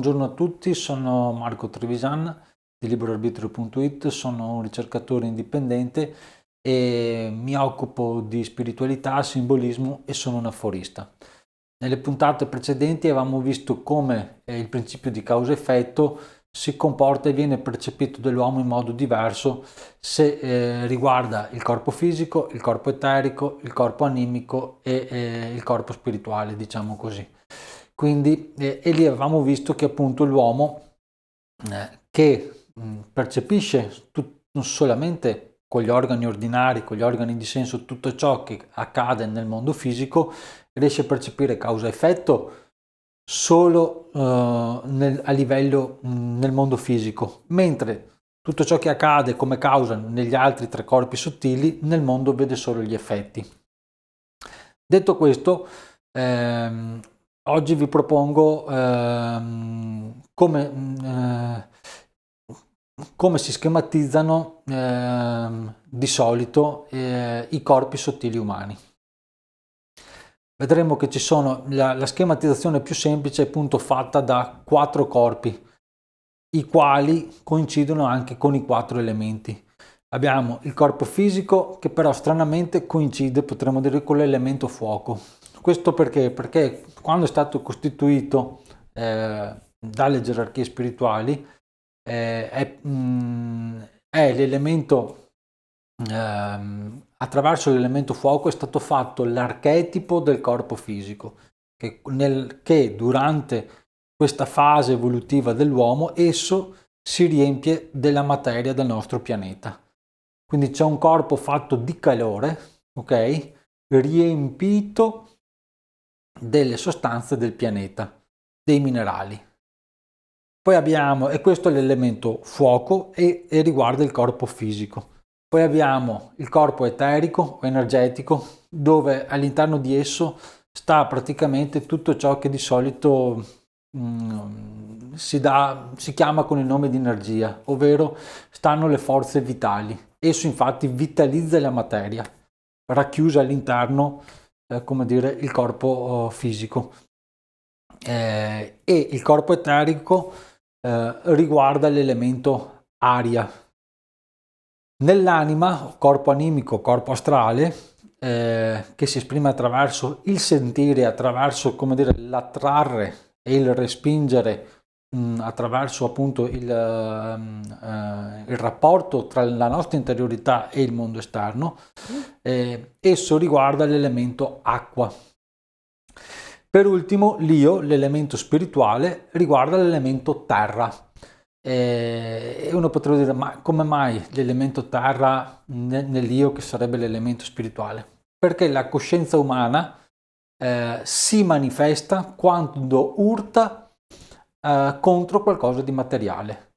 Buongiorno a tutti, sono Marco Trevisan di libroarbitrio.it, sono un ricercatore indipendente e mi occupo di spiritualità, simbolismo e sono un aforista. Nelle puntate precedenti avevamo visto come il principio di causa-effetto si comporta e viene percepito dall'uomo in modo diverso se riguarda il corpo fisico, il corpo eterico, il corpo animico e il corpo spirituale, diciamo così. Quindi, e lì avevamo visto che appunto l'uomo che percepisce non solamente con gli organi ordinari, con gli organi di senso, tutto ciò che accade nel mondo fisico, riesce a percepire causa-effetto solo a livello nel mondo fisico, mentre tutto ciò che accade come causa negli altri tre corpi sottili, nel mondo vede solo gli effetti. Detto questo, oggi vi propongo come si schematizzano di solito i corpi sottili umani. Vedremo che ci sono la schematizzazione più semplice è appunto fatta da 4 corpi, i quali coincidono anche con i 4 elementi. Abbiamo il corpo fisico che però stranamente coincide, potremmo dire, con l'elemento fuoco. Questo perché? Perché quando è stato costituito dalle gerarchie spirituali è l'elemento, attraverso l'elemento fuoco è stato fatto l'archetipo del corpo fisico, che durante questa fase evolutiva dell'uomo esso si riempie della materia del nostro pianeta. Quindi c'è un corpo fatto di calore, ok? Riempito delle sostanze del pianeta, dei minerali. Poi abbiamo, e questo è l'elemento fuoco e riguarda il corpo fisico. Poi abbiamo il corpo eterico o energetico, dove all'interno di esso sta praticamente tutto ciò che di solito si chiama con il nome di energia, ovvero stanno le forze vitali. Esso infatti vitalizza la materia, racchiusa all'interno, come dire, il corpo fisico. E il corpo eterico riguarda l'elemento aria. Nell'anima, corpo animico, corpo astrale, che si esprime attraverso il sentire, attraverso, come dire, l'attrarre e il respingere, attraverso appunto il rapporto tra la nostra interiorità e il mondo esterno, esso riguarda l'elemento acqua. Per ultimo, l'io, l'elemento spirituale, riguarda l'elemento terra. E uno potrebbe dire, ma come mai l'elemento terra nell'io, che sarebbe l'elemento spirituale? Perché la coscienza umana si manifesta quando urta contro qualcosa di materiale.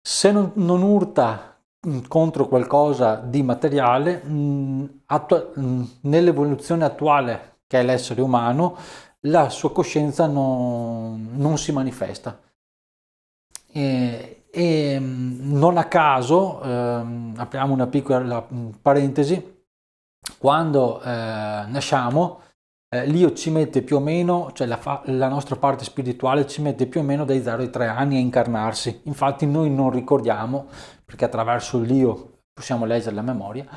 Se non urta contro qualcosa di materiale, nell'evoluzione attuale, che è l'essere umano, la sua coscienza non si manifesta. E non a caso, apriamo una piccola parentesi, quando nasciamo, l'io ci mette più o meno, cioè la nostra parte spirituale ci mette più o meno dai 0 ai 3 anni a incarnarsi. Infatti noi non ricordiamo, perché attraverso l'io possiamo leggere la memoria,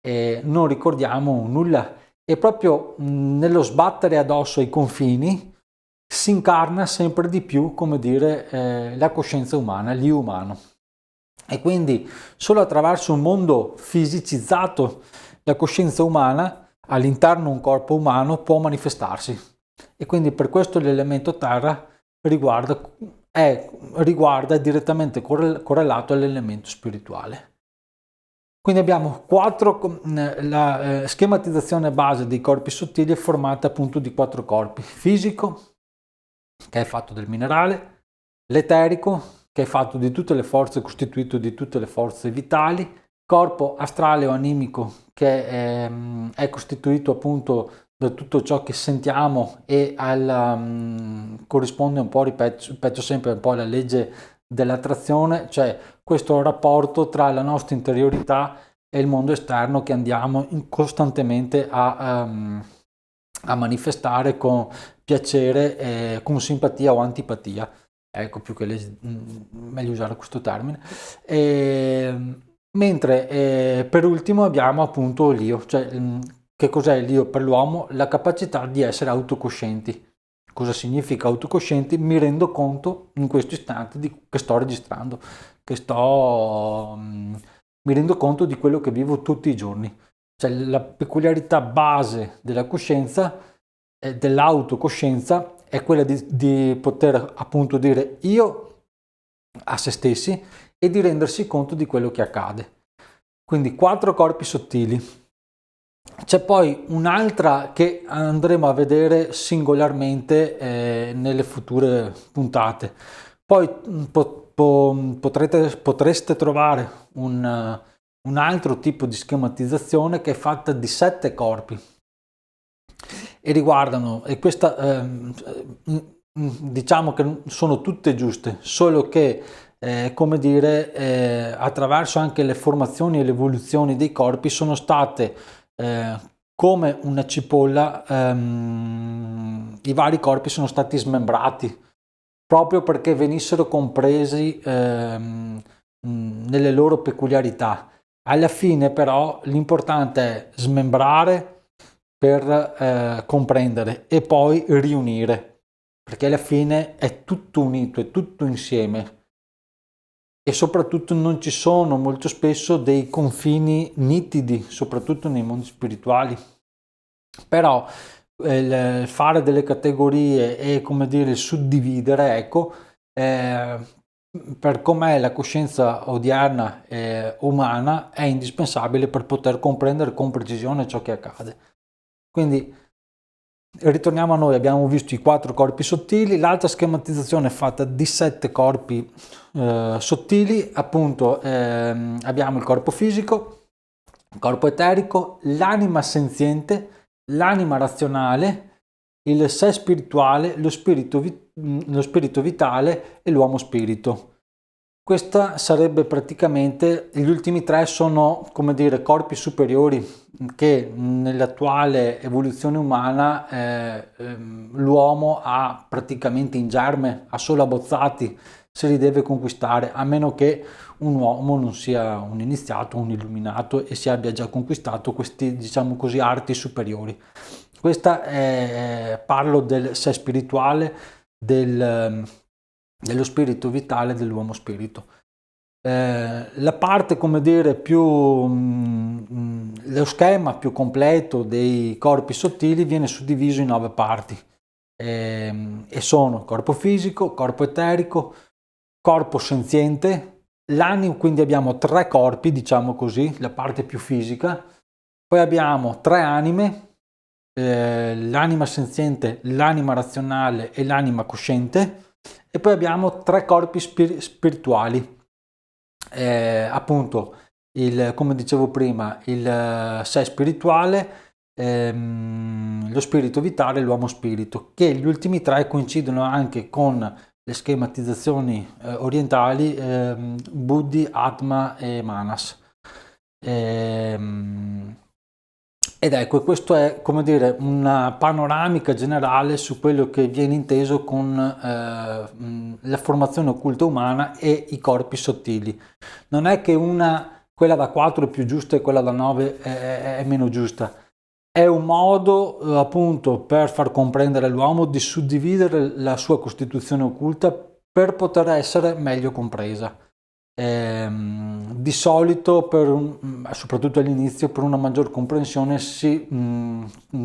e non ricordiamo nulla. E proprio nello sbattere addosso ai confini si incarna sempre di più, come dire, la coscienza umana, l'io umano. E quindi solo attraverso un mondo fisicizzato la coscienza umana all'interno di un corpo umano può manifestarsi. E quindi per questo l'elemento terra riguarda direttamente correlato all'elemento spirituale. Quindi abbiamo la schematizzazione base dei corpi sottili è formata appunto di 4 corpi: fisico, che è fatto del minerale, l'eterico, che è fatto di tutte le forze, costituito di tutte le forze vitali, corpo astrale o animico, che è costituito appunto da tutto ciò che sentiamo e corrisponde un po', ripeto sempre, un po' alla legge dell'attrazione, cioè questo rapporto tra la nostra interiorità e il mondo esterno che andiamo costantemente a manifestare con piacere, con simpatia o antipatia. ecco, più che meglio usare questo termine. Mentre per ultimo abbiamo appunto l'io, cioè che cos'è l'io per l'uomo? La capacità di essere autocoscienti. Cosa significa autocoscienti? Mi rendo conto in questo istante che sto registrando, mi rendo conto di quello che vivo tutti i giorni. Cioè la peculiarità base della coscienza, dell'autocoscienza, è quella di poter appunto dire io a se stessi e di rendersi conto di quello che accade. Quindi 4 corpi sottili. C'è poi un'altra che andremo a vedere singolarmente nelle future puntate. Poi potreste trovare un altro tipo di schematizzazione che è fatta di 7 corpi e riguardano, e questa diciamo che sono tutte giuste, solo che come dire, attraverso anche le formazioni e le evoluzioni dei corpi sono state come una cipolla, i vari corpi sono stati smembrati proprio perché venissero compresi nelle loro peculiarità. Alla fine però l'importante è smembrare per comprendere e poi riunire, perché alla fine è tutto unito, è tutto insieme. E soprattutto non ci sono molto spesso dei confini nitidi, soprattutto nei mondi spirituali. Però il fare delle categorie e come dire suddividere, ecco, per com'è la coscienza odierna umana è indispensabile per poter comprendere con precisione ciò che accade. Quindi ritorniamo a noi, abbiamo visto i 4 corpi sottili, l'altra schematizzazione è fatta di 7 corpi sottili, appunto abbiamo il corpo fisico, il corpo eterico, l'anima senziente, l'anima razionale, il sé spirituale, lo spirito vitale e l'uomo spirito. Questa sarebbe praticamente, gli ultimi 3 sono, come dire, corpi superiori che nell'attuale evoluzione umana l'uomo ha praticamente in germe, ha solo abbozzati, se li deve conquistare, a meno che un uomo non sia un iniziato, un illuminato e si abbia già conquistato questi, diciamo così, arti superiori. Questa parlo del sé spirituale, dello spirito vitale dell'uomo spirito. La parte, come dire, più lo schema più completo dei corpi sottili viene suddiviso in 9 parti e sono corpo fisico, corpo eterico, corpo senziente, l'anima, quindi abbiamo 3 corpi, diciamo così, la parte più fisica, poi abbiamo 3 anime, l'anima senziente, l'anima razionale e l'anima cosciente, e poi abbiamo 3 corpi spirituali, appunto come dicevo prima, il sé spirituale, lo spirito vitale e l'uomo spirito, che gli ultimi 3 coincidono anche con le schematizzazioni orientali, Buddhi, Atma e Manas. Ed ecco, questo è, come dire, una panoramica generale su quello che viene inteso con la formazione occulta umana e i corpi sottili. Non è che quella da 4 è più giusta e quella da 9 è meno giusta. È un modo appunto per far comprendere all'uomo di suddividere la sua costituzione occulta per poter essere meglio compresa. Di solito, soprattutto all'inizio, per una maggior comprensione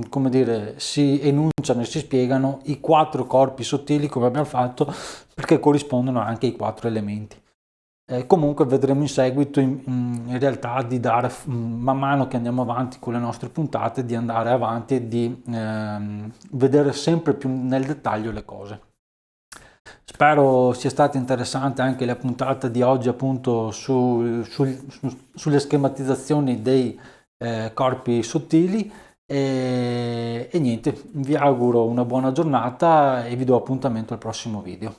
come dire, si enunciano e si spiegano i 4 corpi sottili come abbiamo fatto, perché corrispondono anche ai 4 elementi. Comunque vedremo in seguito in realtà di dare, man mano che andiamo avanti con le nostre puntate, di andare avanti e di vedere sempre più nel dettaglio le cose. Spero sia stata interessante anche la puntata di oggi, appunto sulle schematizzazioni dei corpi sottili e niente, vi auguro una buona giornata e vi do appuntamento al prossimo video.